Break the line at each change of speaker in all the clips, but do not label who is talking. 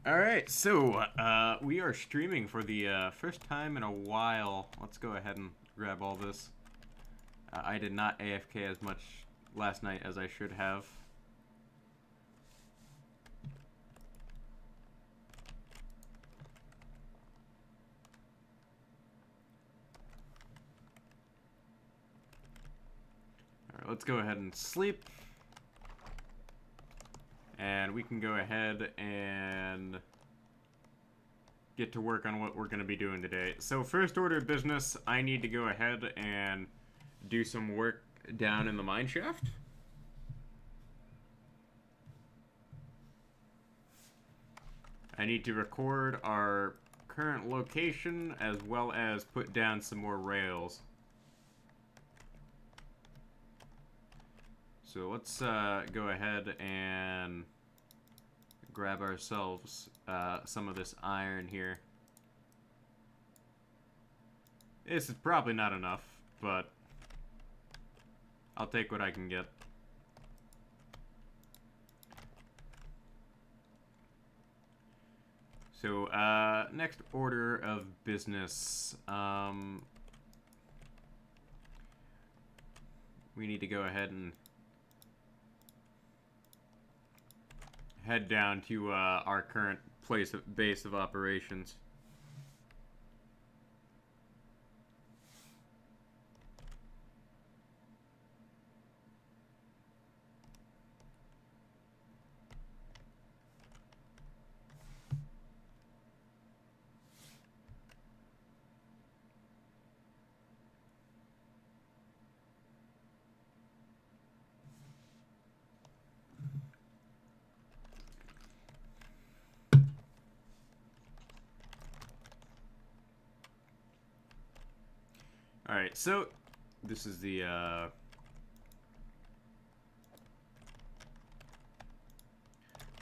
Alright, so we are streaming for the first time in a while. Let's go ahead and grab all this. I did not AFK as much last night as I should have. Alright, let's go ahead and sleep. And we can go ahead and get to work on what we're going to be doing today. So first order of business, I need to go ahead and do some work down in the mine shaft. I need to record our current location as well as put down some more rails. So let's go ahead and grab ourselves some of this iron here. This is probably not enough, but I'll take what I can get. So, next order of business. We need to go ahead and head down to our current base of operations. Alright, so this is the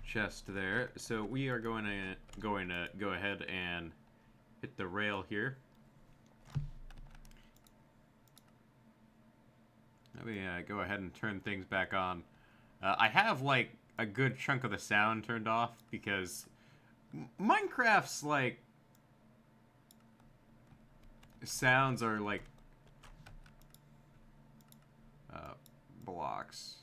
chest there. So we are going to go ahead and hit the rail here. Let me go ahead and turn things back on. I have like a good chunk of the sound turned off because Minecraft's like sounds are like blocks.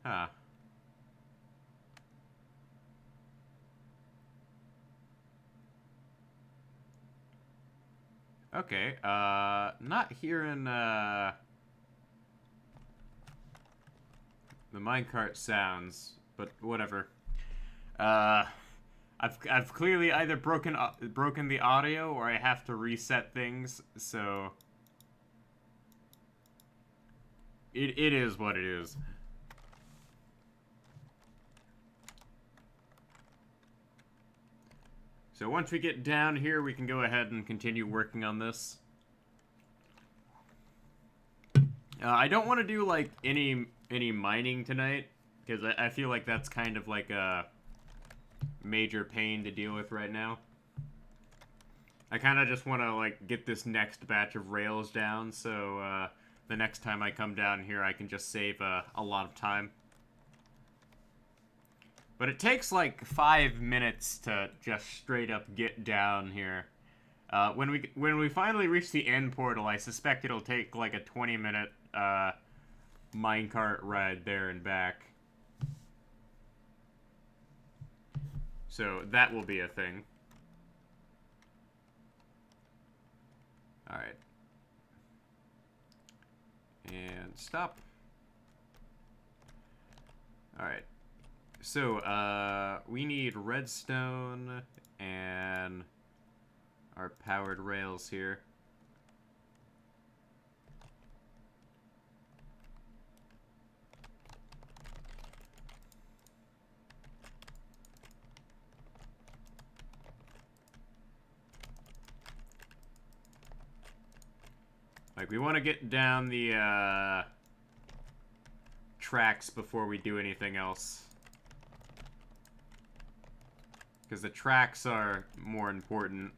Huh. Okay, not hearing the minecart sounds, but whatever. I've clearly either broken the audio or I have to reset things, so it is what it is. So once we get down here, we can go ahead and continue working on this. I don't want to do like any mining tonight because I feel like that's kind of like a major pain to deal with right now. I kind of just want to like get this next batch of rails down so the next time I come down here I can just save a lot of time. But it takes like 5 minutes to just straight up get down here. When we finally reach the end portal, I suspect it'll take like a 20-minute minecart ride there and back. So that will be a thing. Alright. And stop. Alright. So, we need redstone and our powered rails here. Like, we want to get down the tracks before we do anything else. Because the tracks are more important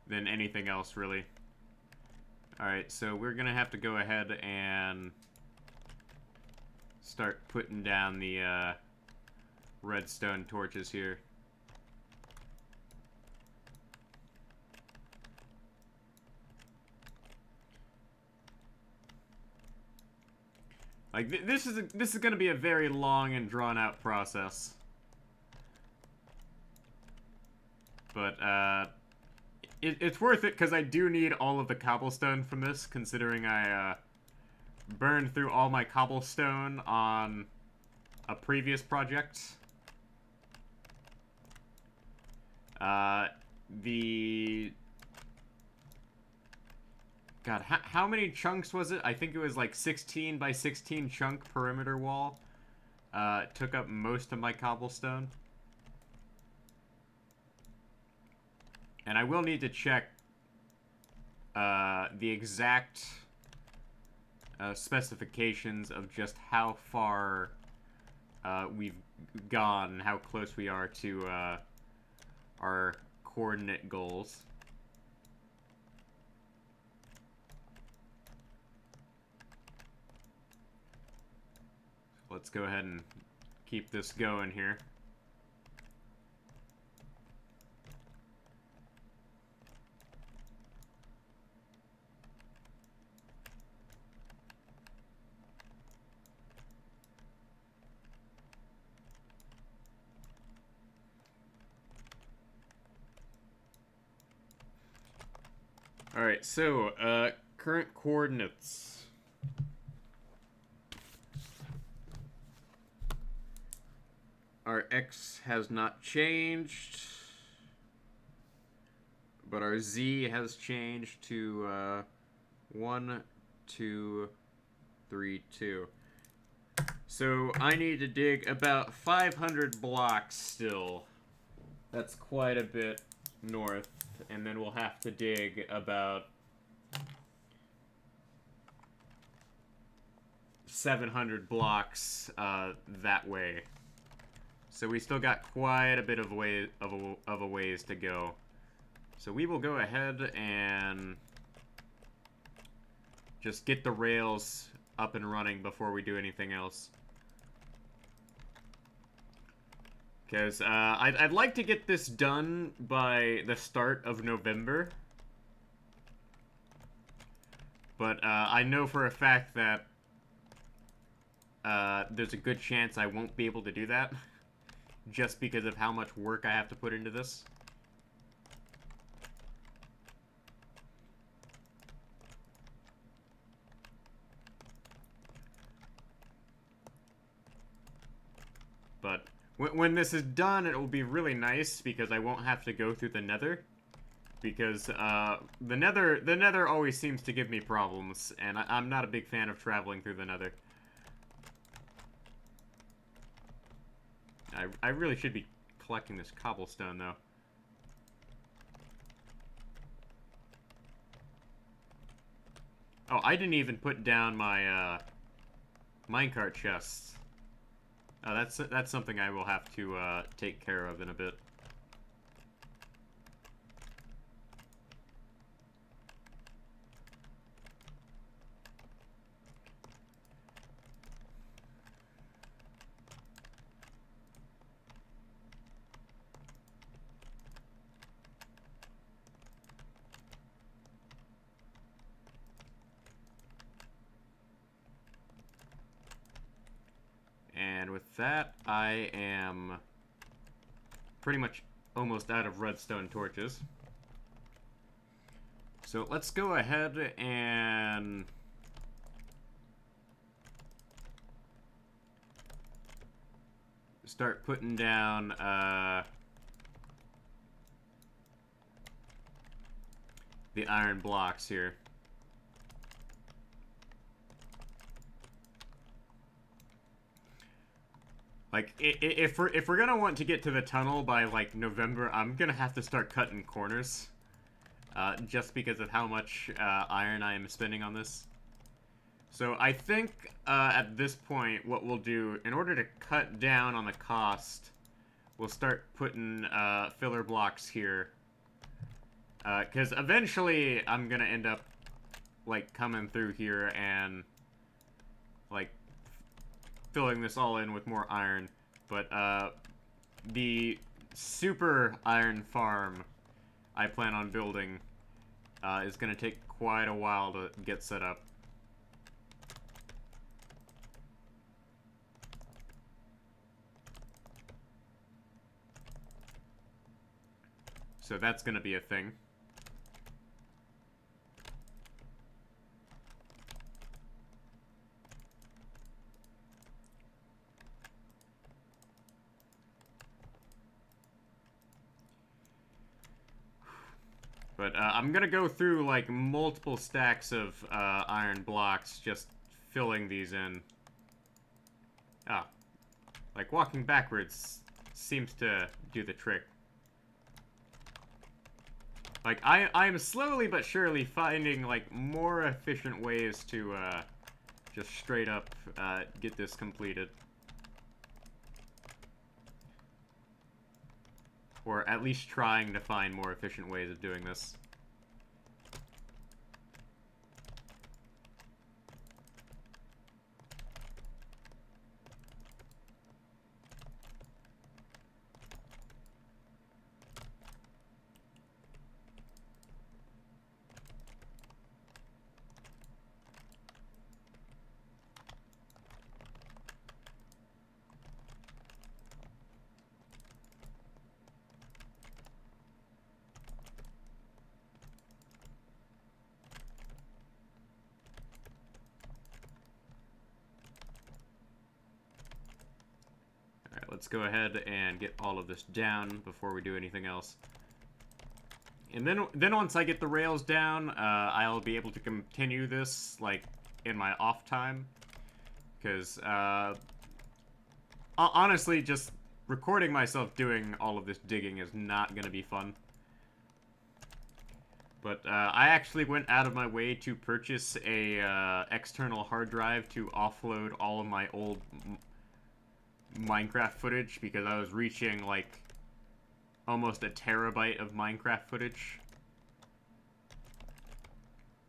than anything else, really. Alright, so we're gonna have to go ahead and start putting down the redstone torches here. Like, this is gonna be a very long and drawn out process. But, it's worth it, because I do need all of the cobblestone from this, considering I, burned through all my cobblestone on a previous project. God, how many chunks was it? I think it was like 16 by 16 chunk perimeter wall. Took up most of my cobblestone. And I will need to check the exact specifications of just how far we've gone and how close we are to our coordinate goals. Let's go ahead and keep this going here. Alright, so, current coordinates. Our X has not changed, but our Z has changed to 1, 2, 3, 2. So I need to dig about 500 blocks still. That's quite a bit north, and then we'll have to dig about 700 blocks that way. So we still got quite a bit of a ways to go. So we will go ahead and just get the rails up and running before we do anything else. Because I'd like to get this done by the start of November. But I know for a fact that there's a good chance I won't be able to do that. Just because of how much work I have to put into this. But when this is done, it will be really nice because I won't have to go through the Nether. Because the Nether always seems to give me problems, and I'm not a big fan of traveling through the Nether. I really should be collecting this cobblestone, though. Oh, I didn't even put down my minecart chests. Oh, that's something I will have to take care of in a bit. And with that, I am pretty much almost out of redstone torches. So let's go ahead and start putting down the iron blocks here. Like, if we're gonna want to get to the tunnel by, like, November, I'm gonna have to start cutting corners. Just because of how much iron I am spending on this. So I think, at this point, what we'll do, in order to cut down on the cost, we'll start putting filler blocks here. Because eventually, I'm gonna end up like coming through here and like filling this all in with more iron. But the super iron farm I plan on building is going to take quite a while to get set up. So that's going to be a thing. But I'm going to go through like multiple stacks of iron blocks, just filling these in. Ah, like walking backwards seems to do the trick. Like, I'm slowly but surely finding, like, more efficient ways to, just straight up, get this completed. Or at least trying to find more efficient ways of doing this. Alright, let's go ahead and get all of this down before we do anything else. And then once I get the rails down, I'll be able to continue this, like, in my off time. Because, honestly, just recording myself doing all of this digging is not gonna be fun. But, I actually went out of my way to purchase a, external hard drive to offload all of my old Minecraft footage, because I was reaching, like, almost a terabyte of Minecraft footage.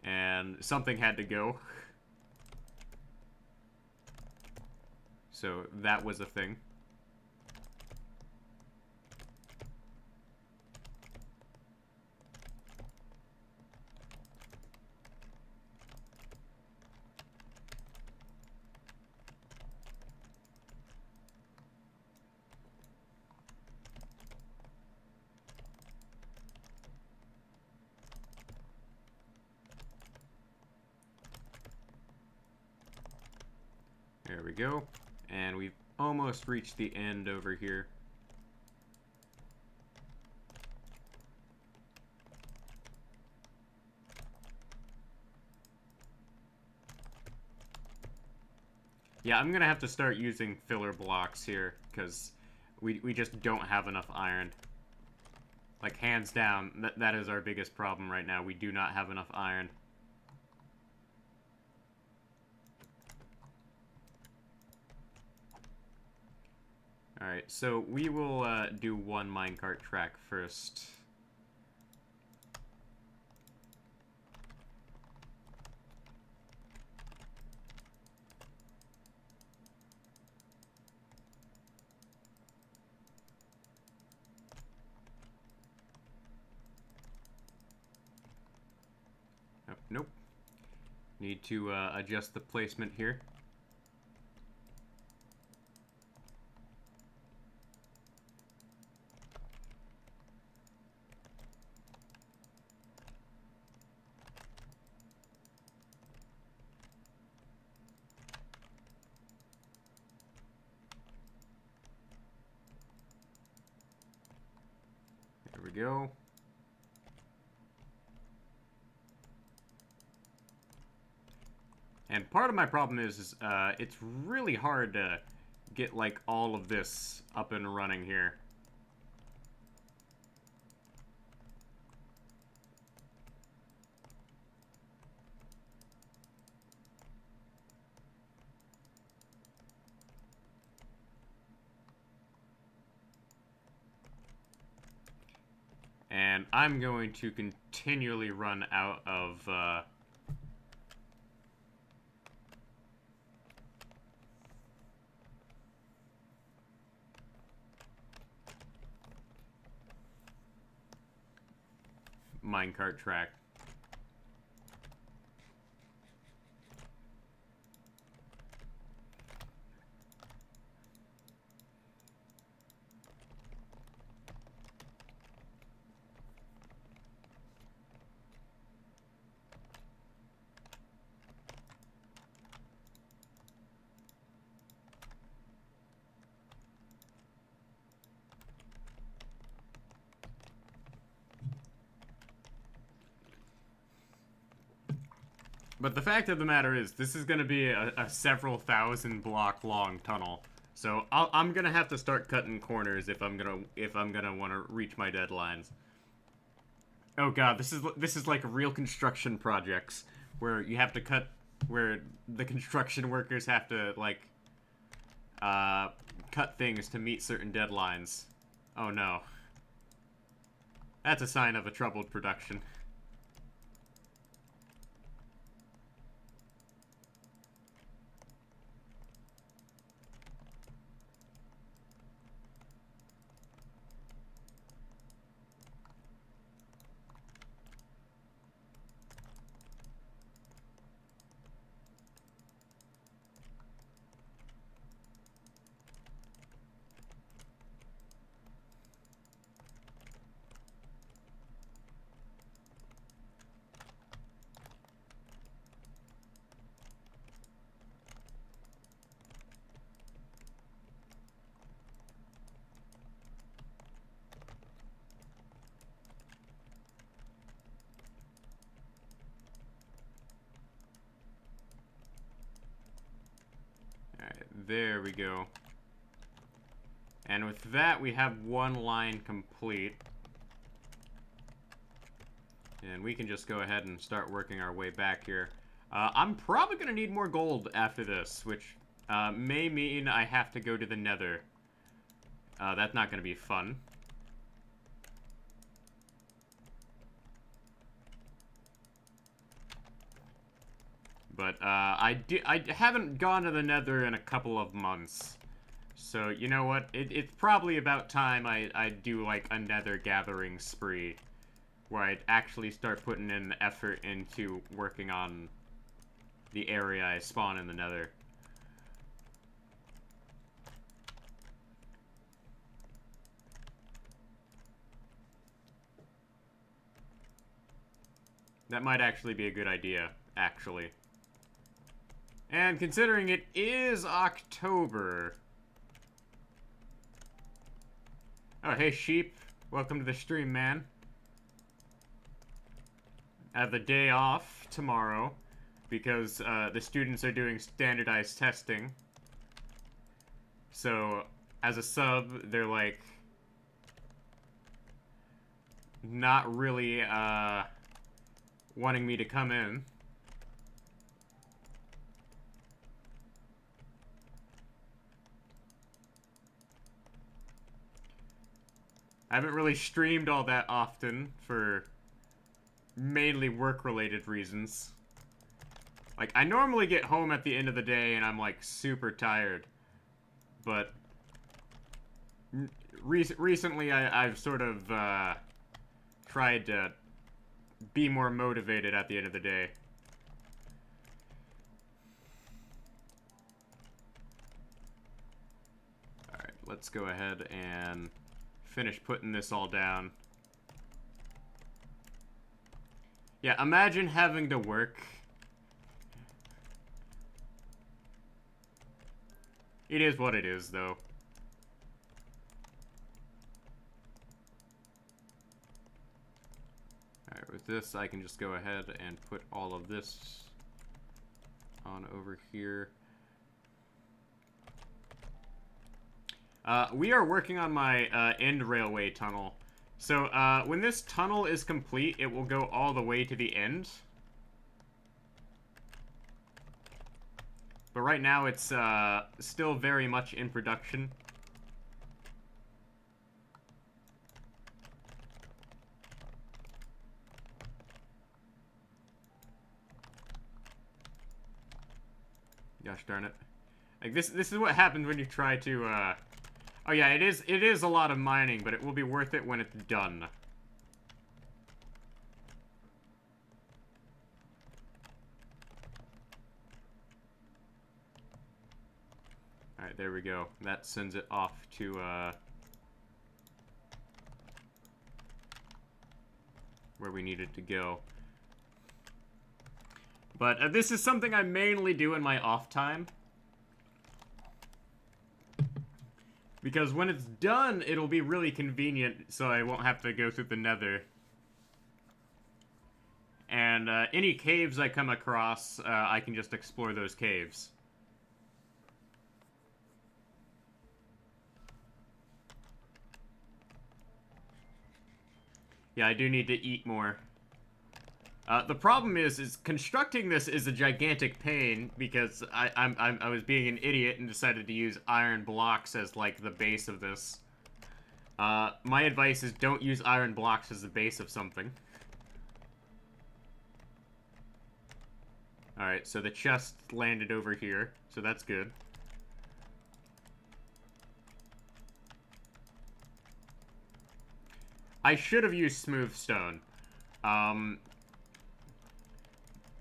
And something had to go. So that was a thing. There we go. And we've almost reached the end over here. Yeah, I'm gonna have to start using filler blocks here, because we just don't have enough iron. Like, hands down, that is our biggest problem right now. We do not have enough iron. Alright, so we will do one minecart track first. Oh, nope. Need to adjust the placement here. There we go. And part of my problem is it's really hard to get, like, all of this up and running here. And I'm going to continually run out of minecart track. But the fact of the matter is, this is going to be a several thousand block long tunnel. So I'm gonna have to start cutting corners if I'm gonna want to reach my deadlines. Oh god, this is like real construction projects where you have to cut, where the construction workers have to like cut things to meet certain deadlines. Oh no, that's a sign of a troubled production. There we go. And with that, we have one line complete. And we can just go ahead and start working our way back here. I'm probably going to need more gold after this, which may mean I have to go to the Nether. That's not going to be fun. But I haven't gone to the Nether in a couple of months. So, you know what? It's probably about time I do, like, a Nether gathering spree. Where I'd actually start putting in the effort into working on the area I spawn in the Nether. That might actually be a good idea, actually. And considering it is October... Oh, hey, sheep. Welcome to the stream, man. I have the day off tomorrow because the students are doing standardized testing. So, as a sub, they're, like, not really wanting me to come in. I haven't really streamed all that often for mainly work-related reasons. Like, I normally get home at the end of the day and I'm, like, super tired. But recently I've sort of tried to be more motivated at the end of the day. Alright, let's go ahead and finish putting this all down. Yeah, imagine having to work. It is what it is, though. Alright, with this, I can just go ahead and put all of this on over here. We are working on my end railway tunnel. So, when this tunnel is complete, it will go all the way to the end. But right now, it's still very much in production. Gosh darn it. Like, this is what happens when you try to, Oh yeah, it is a lot of mining, but it will be worth it when it's done. Alright, there we go. That sends it off to, where we need it to go. But this is something I mainly do in my off time. Because when it's done, it'll be really convenient, so I won't have to go through the nether. And any caves I come across, I can just explore those caves. Yeah, I do need to eat more. The problem is constructing this is a gigantic pain because I was being an idiot and decided to use iron blocks as like the base of this. My advice is don't use iron blocks as the base of something. Alright, so the chest landed over here, so that's good. I should have used smooth stone.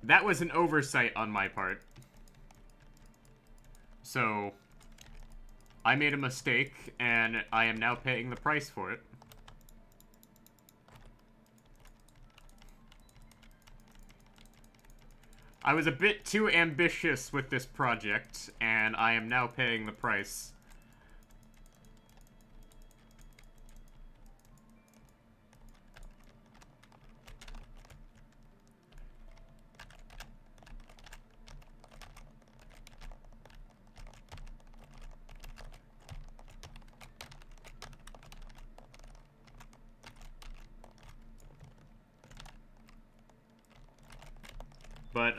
That was an oversight on my part. So, I made a mistake, and I am now paying the price for it. I was a bit too ambitious with this project, and I am now paying the price. But,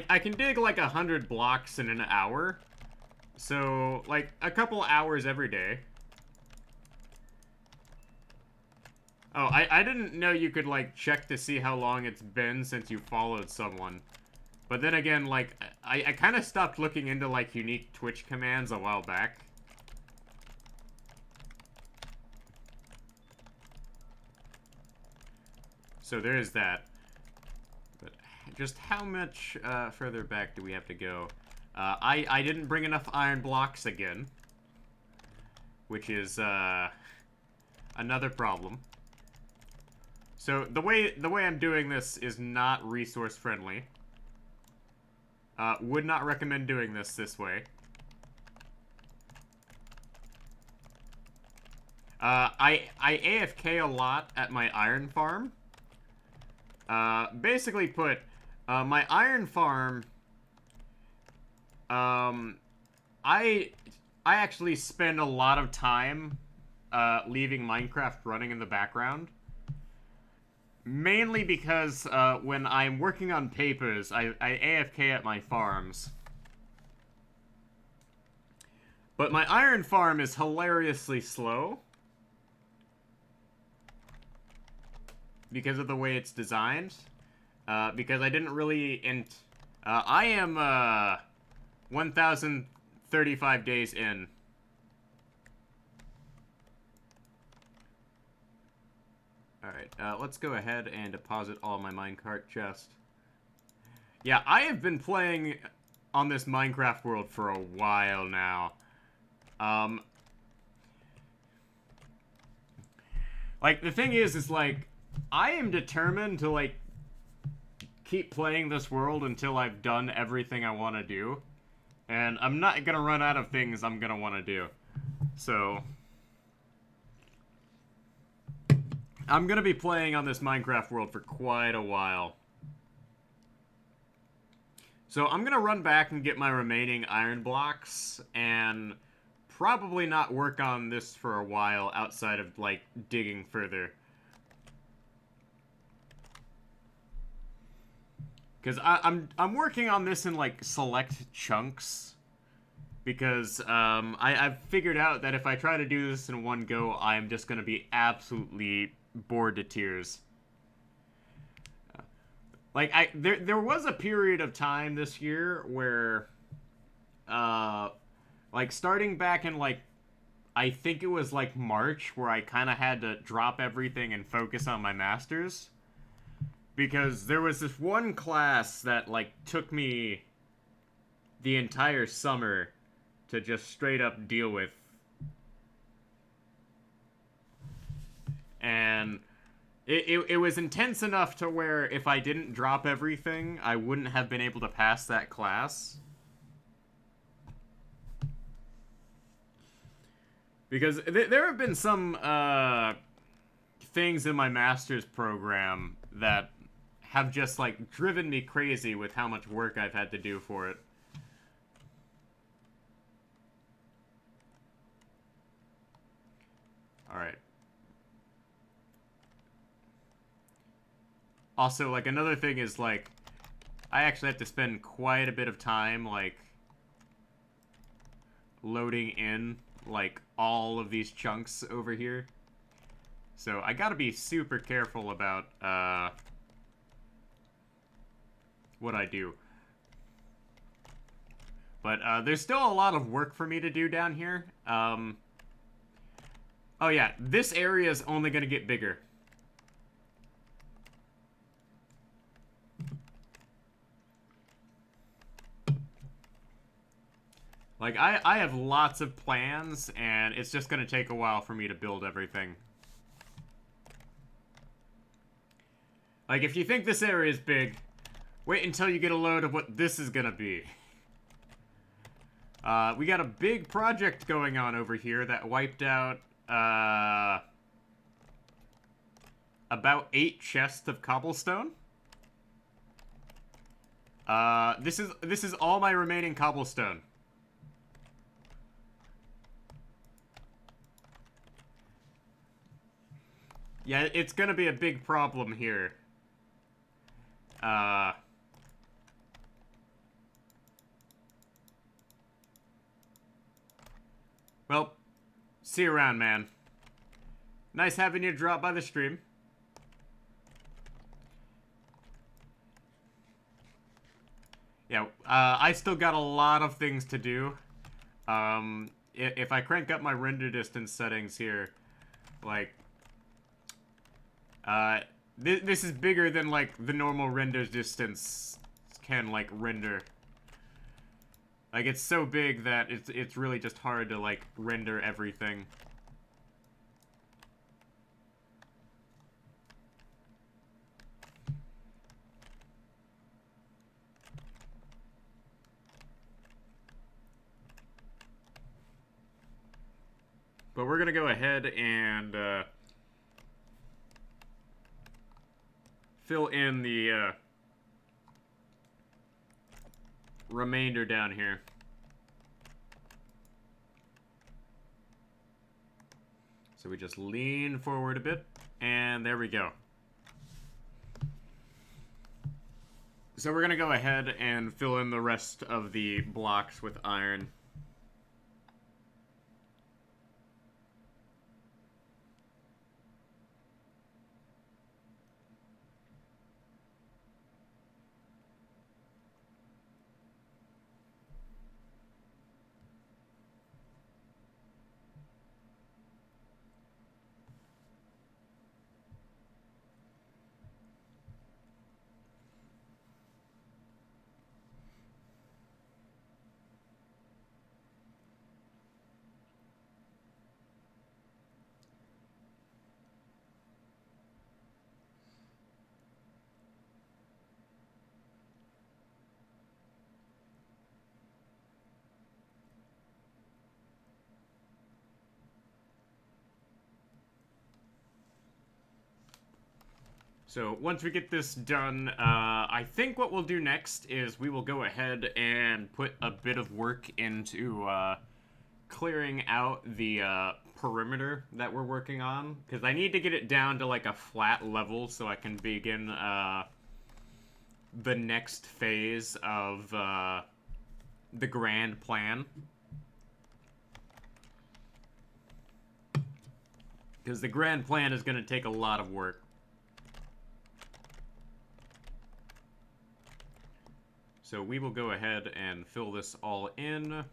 I can dig like 100 blocks in an hour. So, like, a couple hours every day. Oh, I didn't know you could, like, check to see how long it's been since you followed someone. But then again, like, I kind of stopped looking into, like, unique Twitch commands a while back. So there is that. But just how much further back do we have to go? I didn't bring enough iron blocks again. Which is, another problem. So, the way I'm doing this is not resource friendly. Would not recommend doing this way. I AFK a lot at my iron farm. Basically put, my iron farm, I actually spend a lot of time, leaving Minecraft running in the background. Mainly because, when I'm working on papers, I AFK at my farms. But my iron farm is hilariously slow. Because of the way it's designed. Because I didn't really... I am, 1,035 days in. Alright, let's go ahead and deposit all my minecart chest. Yeah, I have been playing on this Minecraft world for a while now. Like, the thing is like, I am determined to, like, keep playing this world until I've done everything I want to do. And I'm not gonna run out of things I'm gonna want to do. So... I'm gonna be playing on this Minecraft world for quite a while. So I'm gonna run back and get my remaining iron blocks, and probably not work on this for a while outside of, like, digging further. Because I'm working on this in, like, select chunks. Because, I've figured out that if I try to do this in one go, I'm just gonna be absolutely bored to tears. Like, there was a period of time this year where, like, starting back in, like, I think it was, like, March, where I kind of had to drop everything and focus on my masters. Because there was this one class that, like, took me the entire summer to just straight up deal with. And it was intense enough to where if I didn't drop everything, I wouldn't have been able to pass that class. Because there have been some things in my master's program that have just, like, driven me crazy with how much work I've had to do for it. Alright. Also, like, another thing is, like, I actually have to spend quite a bit of time, like, loading in, like, all of these chunks over here. So I gotta be super careful about, what I do. But, there's still a lot of work for me to do down here. Oh yeah, this area is only gonna get bigger. Like, I have lots of plans, and it's just gonna take a while for me to build everything. Like, if you think this area is big, wait until you get a load of what this is gonna be. We got a big project going on over here that wiped out, about 8 chests of cobblestone. This is all my remaining cobblestone. Yeah, it's gonna be a big problem here. Well, see you around, man. Nice having you drop by the stream. Yeah, I still got a lot of things to do. If I crank up my render distance settings here, like, this is bigger than, like, the normal render distance can, like, render. Like, it's so big that it's really just hard to, like, render everything. But we're gonna go ahead and, fill in the, remainder down here. So we just lean forward a bit, and there we go. So we're gonna go ahead and fill in the rest of the blocks with iron. So once we get this done, I think what we'll do next is we will go ahead and put a bit of work into clearing out the perimeter that we're working on. Because I need to get it down to like a flat level so I can begin the next phase of the grand plan. Because the grand plan is going to take a lot of work. So we will go ahead and fill this all in.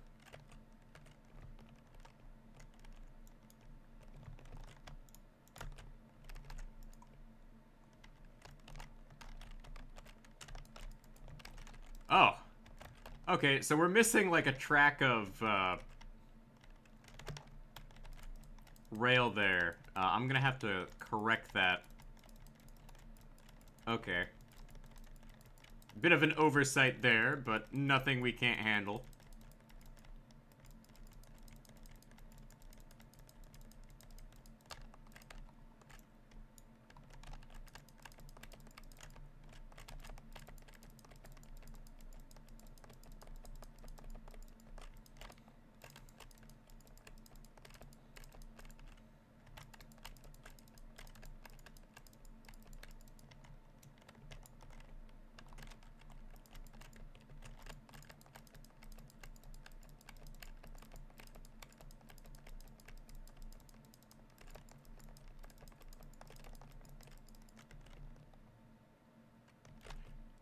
Oh. Okay, so we're missing, like, a track of, rail there. I'm gonna have to correct that. Okay. Bit of an oversight there, but nothing we can't handle.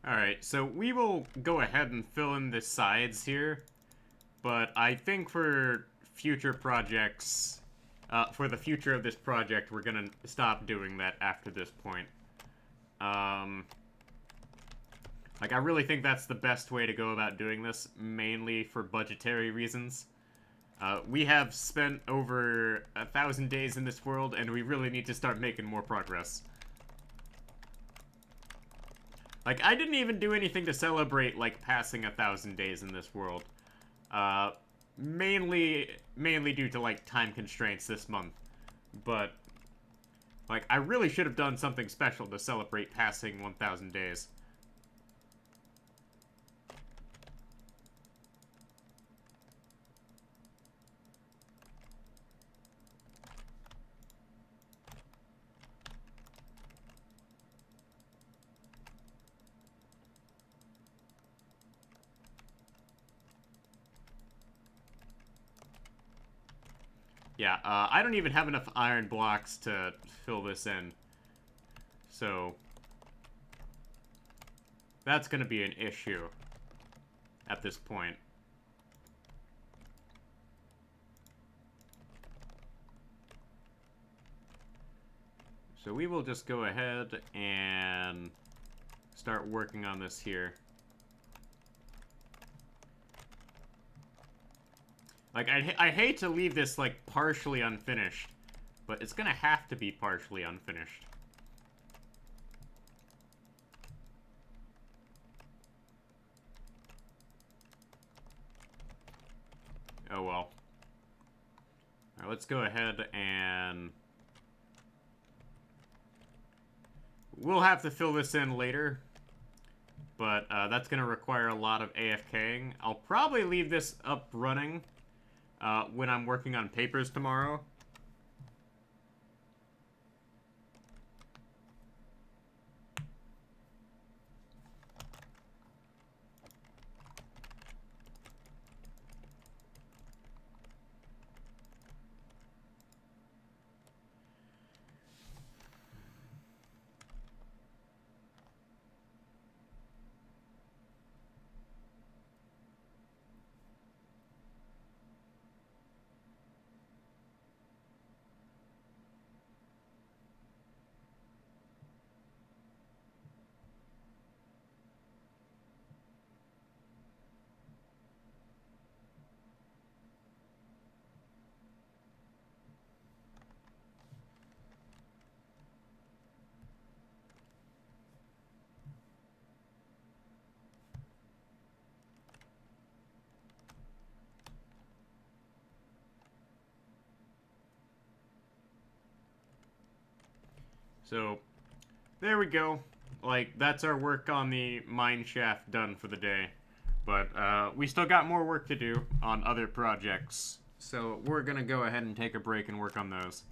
Alright, so we will go ahead and fill in the sides here, but I think for future projects, for the future of this project, we're gonna stop doing that after this point. Like, I really think that's the best way to go about doing this, mainly for budgetary reasons. We have spent over 1,000 days in this world, and we really need to start making more progress. Like, I didn't even do anything to celebrate, like, passing 1,000 days in this world. Mainly due to, like, time constraints this month. But, like, I really should have done something special to celebrate passing 1,000 days. Yeah, I don't even have enough iron blocks to fill this in. So, that's gonna be an issue at this point. So we will just go ahead and start working on this here. Like, I hate to leave this, like, partially unfinished, but it's gonna have to be partially unfinished. Oh well. Alright, let's go ahead and... We'll have to fill this in later, but that's gonna require a lot of AFKing. I'll probably leave this up running when I'm working on papers tomorrow. So, there we go. Like, that's our work on the mine shaft done for the day. But, we still got more work to do on other projects. So, we're gonna go ahead and take a break and work on those.